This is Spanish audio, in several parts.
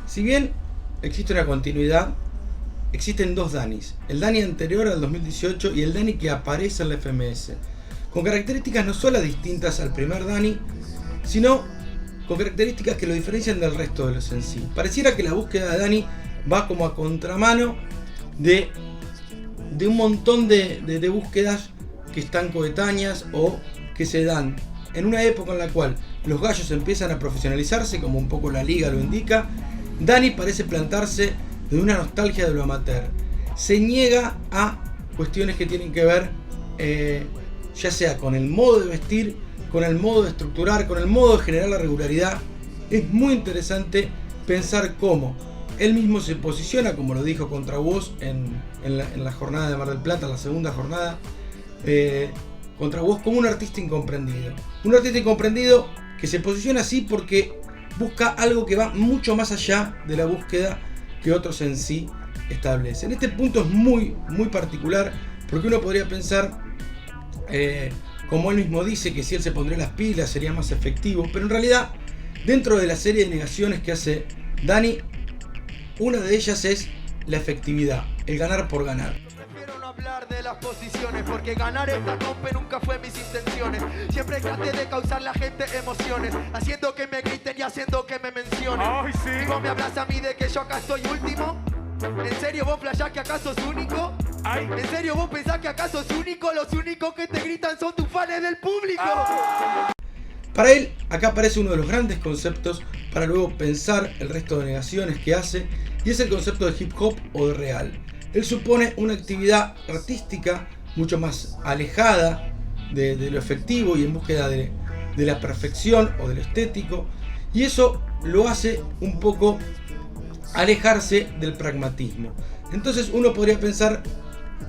Si bien existe una continuidad, existen dos Danis. El Dani anterior al 2018 y el Dani que aparece en la FMS. Con características no solo distintas al primer Dani, sino con características que lo diferencian del resto de los en sí. Pareciera que la búsqueda de Dani va como a contramano de un montón de búsquedas que están coetáneas o que se dan en una época en la cual los gallos empiezan a profesionalizarse, como un poco la liga lo indica. Dani parece plantarse de una nostalgia de lo amateur. Se niega a cuestiones que tienen que ver ya sea con el modo de vestir, con el modo de estructurar, con el modo de generar la regularidad. Es muy interesante pensar cómo él mismo se posiciona, como lo dijo contra Woz en la jornada de Mar del Plata, la segunda jornada, contra Woz, como un artista incomprendido. Un artista incomprendido que se posiciona así porque busca algo que va mucho más allá de la búsqueda que otros en sí establecen. Este punto es muy, muy particular porque uno podría pensar, como él mismo dice, que si él se pondría las pilas sería más efectivo, pero en realidad dentro de la serie de negaciones que hace Dani, una de ellas es la efectividad, el ganar por ganar. Prefiero no hablar de las posiciones, porque ganar esta compe nunca fue mis intenciones. Siempre traté de causar a la gente emociones, haciendo que me griten y haciendo que me mencionen. Ay, sí. Y vos me hablas a mí de que yo acá estoy último. ¿En serio vos flashás que acá sos único? Ay. ¿En serio vos pensás que acá sos único? Los únicos que te gritan son tus fans del público. Para él, acá aparece uno de los grandes conceptos para luego pensar el resto de negaciones que hace, y es el concepto de hip hop o de real. Él supone una actividad artística mucho más alejada de lo efectivo y en búsqueda de la perfección o de lo estético, y eso lo hace un poco alejarse del pragmatismo. Entonces uno podría pensar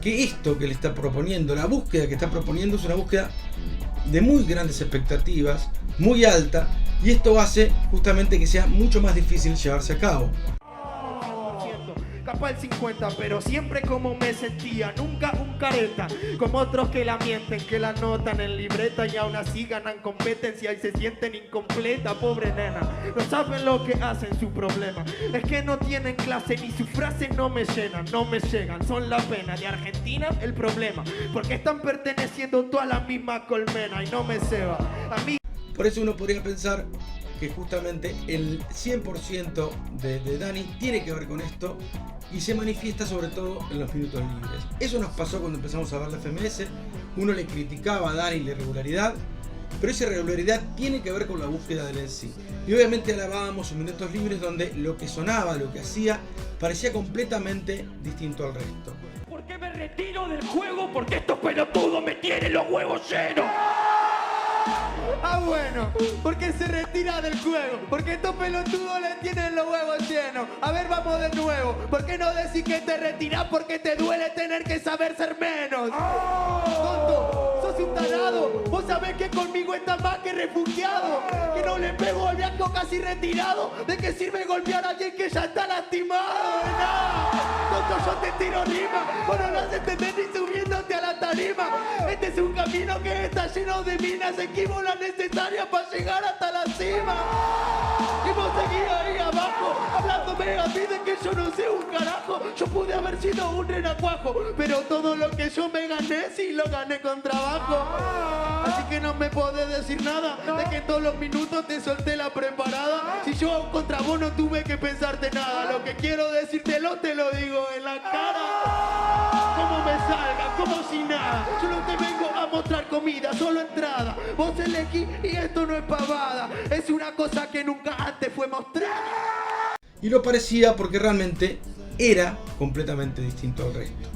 que esto que le está proponiendo, la búsqueda que está proponiendo, es una búsqueda de muy grandes expectativas, muy alta, y esto hace justamente que sea mucho más difícil llevarse a cabo. Capaz el 50, pero siempre como me sentía, nunca un careta, como otros que la mienten, que la anotan en libreta y aún así ganan competencia y se sienten incompleta, pobre nena, no saben lo que hacen, su problema es que no tienen clase ni sus frases no me llenan, no me llegan, son la pena de Argentina el problema, porque están perteneciendo toda la misma colmena y no me ceba, a mí. Por eso uno podría pensar que justamente el 100% de Dani tiene que ver con esto y se manifiesta sobre todo en los minutos libres. Eso nos pasó cuando empezamos a ver la FMS. Uno le criticaba a Dani la irregularidad, pero esa irregularidad tiene que ver con la búsqueda del en sí. Y obviamente alabábamos sus minutos libres donde lo que sonaba, lo que hacía, parecía completamente distinto al resto. ¿Por qué me retiro del juego? Porque estos pelotudos me tienen los huevos llenos. Ah, bueno, porque se retira del juego, porque estos pelotudos le tienen los huevos llenos. A ver, vamos de nuevo. ¿Por qué no decís que te retirás? Porque te duele tener que saber ser menos. Tonto, sos un tarado. Vos sabés que conmigo estás más que refugiado, que no le pego al blanco casi retirado. ¿De qué sirve golpear a alguien que ya está lastimado? Tonto, yo te tiro rima, vos no lo has entendido ni subiéndote a la tarima. Este es un camino que está lleno de minas, esquivo la necesaria para llegar hasta la cima. Y vos seguís ahí abajo, hablándome a mí de que yo no sé un carajo. Yo pude haber sido un renacuajo, pero todo lo que yo me gané, sí lo gané con trabajo. Así que no me podés decir nada de que en todos los minutos te solté la preparada. Si yo contra vos no tuve que pensarte nada, lo que quiero decírtelo te lo digo en la cara. Como me salga, como si nada. Yo no te vengo a mostrar comida, solo entrada. Vos elegís y esto no es pavada. Es una cosa que nunca antes fue mostrada. Y lo parecía porque realmente era completamente distinto al resto.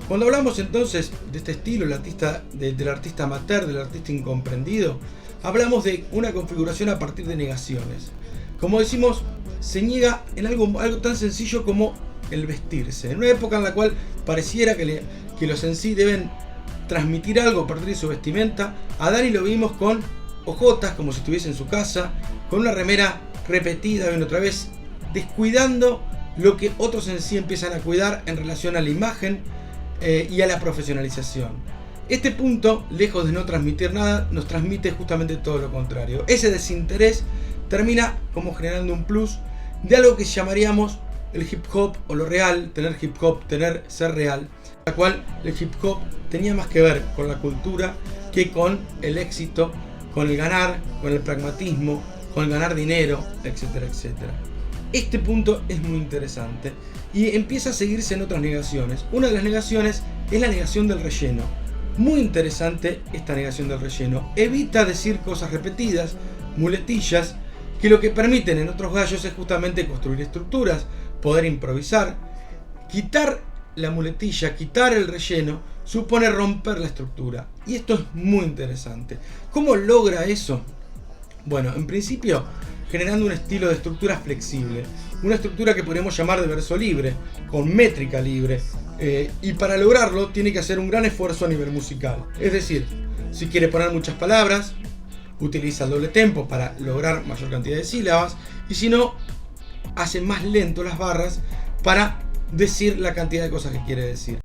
Cuando hablamos entonces de este estilo, el artista, del artista amateur, del artista incomprendido, hablamos de una configuración a partir de negaciones. Como decimos, se niega en algo tan sencillo como el vestirse. En una época en la cual pareciera que los en sí deben transmitir algo a partir de su vestimenta, a Dani lo vimos con ojotas, como si estuviese en su casa, con una remera repetida una y otra vez, descuidando lo que otros en sí empiezan a cuidar en relación a la imagen y a la profesionalización. Este punto, lejos de no transmitir nada, nos transmite justamente todo lo contrario. Ese desinterés termina como generando un plus de algo que llamaríamos el hip hop o lo real, tener hip hop, tener ser real, la cual el hip hop tenía más que ver con la cultura que con el éxito, con el ganar, con el pragmatismo, con el ganar dinero, etcétera, etcétera. Este punto es muy interesante y empieza a seguirse en otras negaciones. Una de las negaciones es la negación del relleno. Muy interesante esta negación del relleno. Evita decir cosas repetidas, muletillas, que lo que permiten en otros gallos es justamente construir estructuras, poder improvisar. Quitar la muletilla, quitar el relleno, supone romper la estructura. Y esto es muy interesante. ¿Cómo logra eso? Bueno, en principio, generando un estilo de estructura flexible. Una estructura que podríamos llamar de verso libre, con métrica libre. Y para lograrlo tiene que hacer un gran esfuerzo a nivel musical. Es decir, si quiere poner muchas palabras, utiliza el doble tempo para lograr mayor cantidad de sílabas. Y si no, hace más lento las barras para decir la cantidad de cosas que quiere decir.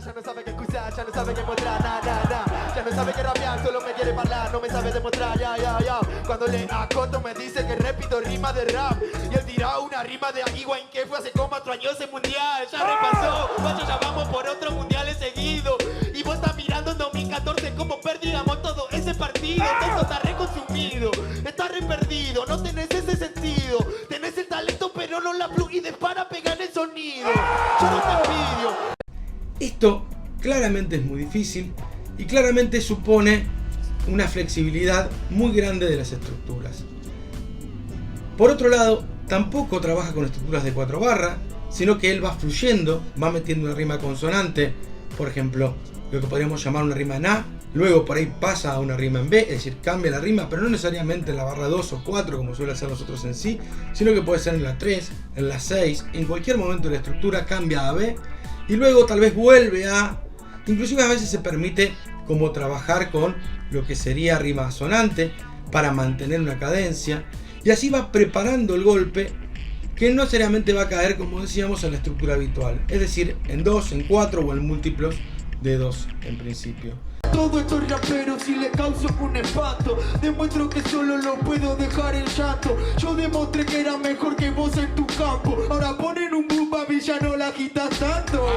Ya no sabe qué escuchar, ya no sabe qué mostrar, ya no sabe qué rapear, solo me quiere hablar, no me sabe demostrar, ya. Cuando le acoto me dice que repito rima de rap, y él dirá una rima de Higuaín que fue hace como 4 años en mundial, ya repasó, guacho, ya vamos por otros mundiales seguidos, y vos estás mirando en 2014 como perdíamos todo ese partido, todo está reconsumido, está re perdido, no tenés ese sentido, tenés el talento pero no la fluidez para pegar el sonido, yo no te envidio. Esto claramente es muy difícil y claramente supone una flexibilidad muy grande de las estructuras. Por otro lado, tampoco trabaja con estructuras de 4 barras, sino que él va fluyendo, va metiendo una rima consonante, por ejemplo, lo que podríamos llamar una rima en A, luego por ahí pasa a una rima en B, es decir, cambia la rima, pero no necesariamente en la barra 2 o 4 como suele hacer los otros en sí, sino que puede ser en la 3, en la 6, en cualquier momento de la estructura cambia a B, y luego tal vez vuelve a... Inclusive a veces se permite como trabajar con lo que sería rima sonante para mantener una cadencia. Y así va preparando el golpe que no seriamente va a caer, como decíamos, en la estructura habitual. Es decir, en 2, en 4 o en múltiplos de 2 en principio. Todos estos raperos y le causo un espanto. Demuestro que solo lo puedo dejar en llanto. Yo demostré que era mejor que vos en tu campo. Ahora ponen un boom, papi, ya no la agitas tanto.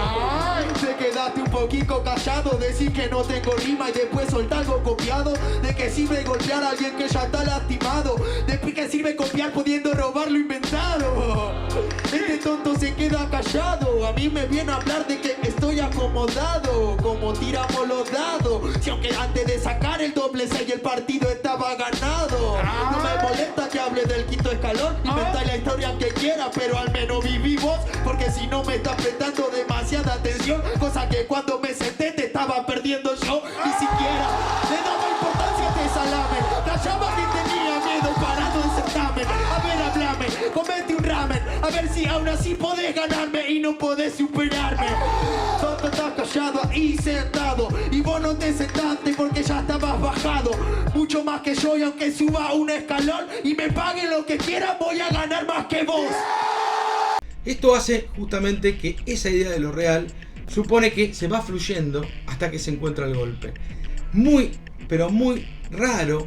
Te quedaste un poquito callado. Decís que no tengo rima y después soltá algo copiado. ¿De qué sirve golpear a alguien que ya está lastimado? ¿De qué sirve copiar pudiendo robar lo inventado? Este tonto se queda callado. A mí me viene a hablar de que estoy acomodado. Como tiramos los dados. Si aunque antes de sacar el doble 6 el partido estaba ganado. No me molesta que hable del quinto escalón. Inventa la historia que quiera, pero al menos vivimos. Porque si no me está prestando demasiada atención. Cosa que cuando me senté te estaba perdiendo yo. Ni siquiera le daba importancia a este salame. Callaba que tenía miedo parado en certamen. A ver, hablame, comete un ramen. A ver si aún así podés ganarme y no podés superarme. Tonto, estás callado ahí sentado. Y vos no te sentaste porque ya estabas bajado. Mucho más que yo, y aunque suba un escalón y me paguen lo que quieran, voy a ganar más que vos. Esto hace justamente que esa idea de lo real supone que se va fluyendo hasta que se encuentra el golpe. Muy, pero muy raro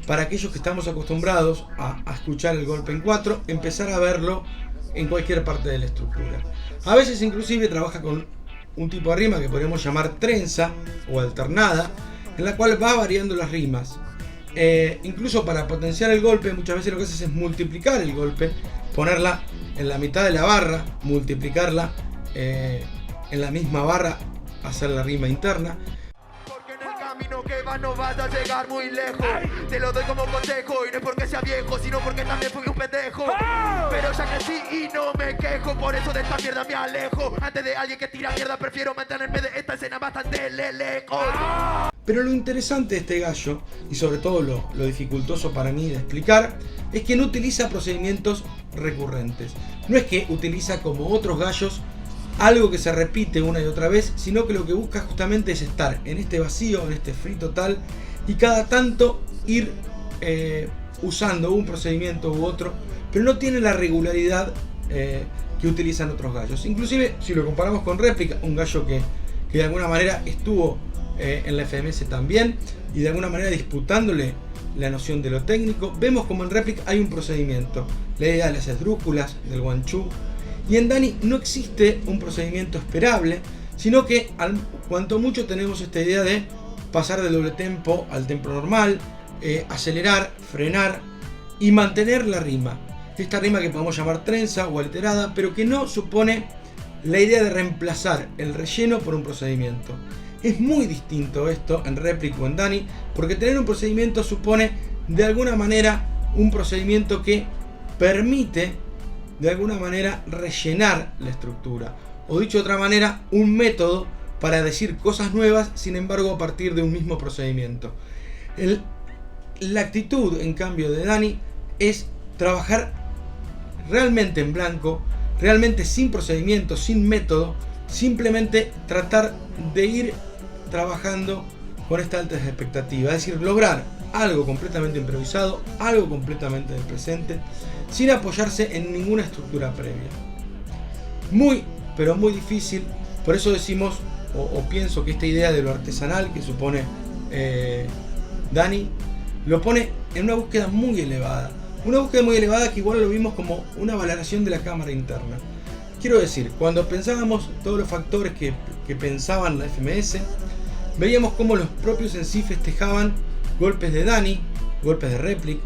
para aquellos que estamos acostumbrados a escuchar el golpe en 4, empezar a verlo en cualquier parte de la estructura. A veces inclusive trabaja con un tipo de rima que podríamos llamar trenza o alternada, en la cual va variando las rimas. Incluso para potenciar el golpe, muchas veces lo que haces es multiplicar el golpe, ponerla en la mitad de la barra, multiplicarla en la misma barra, hacer la rima interna. Porque en el camino que vas no vas a llegar muy lejos. Te lo doy como consejo, y no es porque sea viejo, sino porque también fui un pendejo. Pero ya crecí y no me quejo, por eso de esta mierda me alejo. Antes de alguien que tira mierda prefiero mantenerme de esta escena bastante lejos. Pero lo interesante de este gallo, y sobre todo lo dificultoso para mí de explicar, es que no utiliza procedimientos recurrentes. No es que utiliza como otros gallos algo que se repite una y otra vez, sino que lo que busca justamente es estar en este vacío, en este free total, y cada tanto ir usando un procedimiento u otro, pero no tiene la regularidad que utilizan otros gallos. Inclusive, si lo comparamos con Réplica, un gallo que de alguna manera estuvo en la FMS también, y de alguna manera disputándole la noción de lo técnico. Vemos como en Replic hay un procedimiento, la idea de las esdrújulas, del guanchú, y en Dani no existe un procedimiento esperable, sino que cuanto mucho tenemos esta idea de pasar del doble tempo al tempo normal, acelerar, frenar y mantener la rima. Esta rima que podemos llamar trenza o alterada, pero que no supone la idea de reemplazar el relleno por un procedimiento. Es muy distinto esto en Replic o en Dani, porque tener un procedimiento supone de alguna manera un procedimiento que permite de alguna manera rellenar la estructura, o dicho de otra manera, un método para decir cosas nuevas, sin embargo a partir de un mismo procedimiento. La actitud en cambio de Dani es trabajar realmente en blanco, realmente sin procedimiento, sin método, simplemente tratar de ir trabajando con esta alta expectativa, es decir, lograr algo completamente improvisado, algo completamente del presente, sin apoyarse en ninguna estructura previa. Muy, pero muy difícil, por eso decimos, o pienso que esta idea de lo artesanal que supone Dani, lo pone en una búsqueda muy elevada. Una búsqueda muy elevada que igual lo vimos como una valoración de la cámara interna. Quiero decir, cuando pensábamos todos los factores que pensaban la FMS, veíamos cómo los propios en sí festejaban golpes de Dani, golpes de Replic,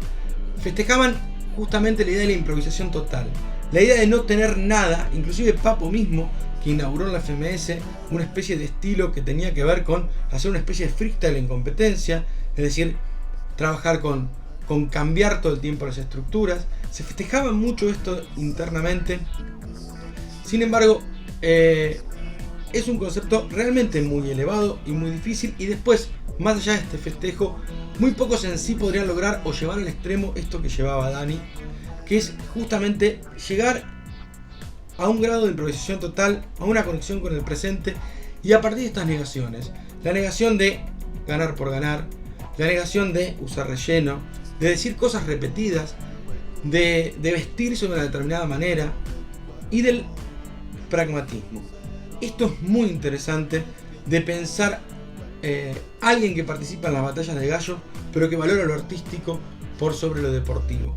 festejaban justamente la idea de la improvisación total, la idea de no tener nada, inclusive Papo mismo, que inauguró en la FMS una especie de estilo que tenía que ver con hacer una especie de freestyle en competencia, es decir, trabajar con cambiar todo el tiempo las estructuras. Se festejaba mucho esto internamente. Sin embargo, es un concepto realmente muy elevado y muy difícil, y después, más allá de este festejo, muy pocos en sí podrían lograr o llevar al extremo esto que llevaba Dani, que es justamente llegar a un grado de improvisación total, a una conexión con el presente, y a partir de estas negaciones, la negación de ganar por ganar, la negación de usar relleno, de decir cosas repetidas, de vestirse de una determinada manera, y del pragmatismo. Esto es muy interesante de pensar alguien que participa en las batallas de gallo, pero que valora lo artístico por sobre lo deportivo.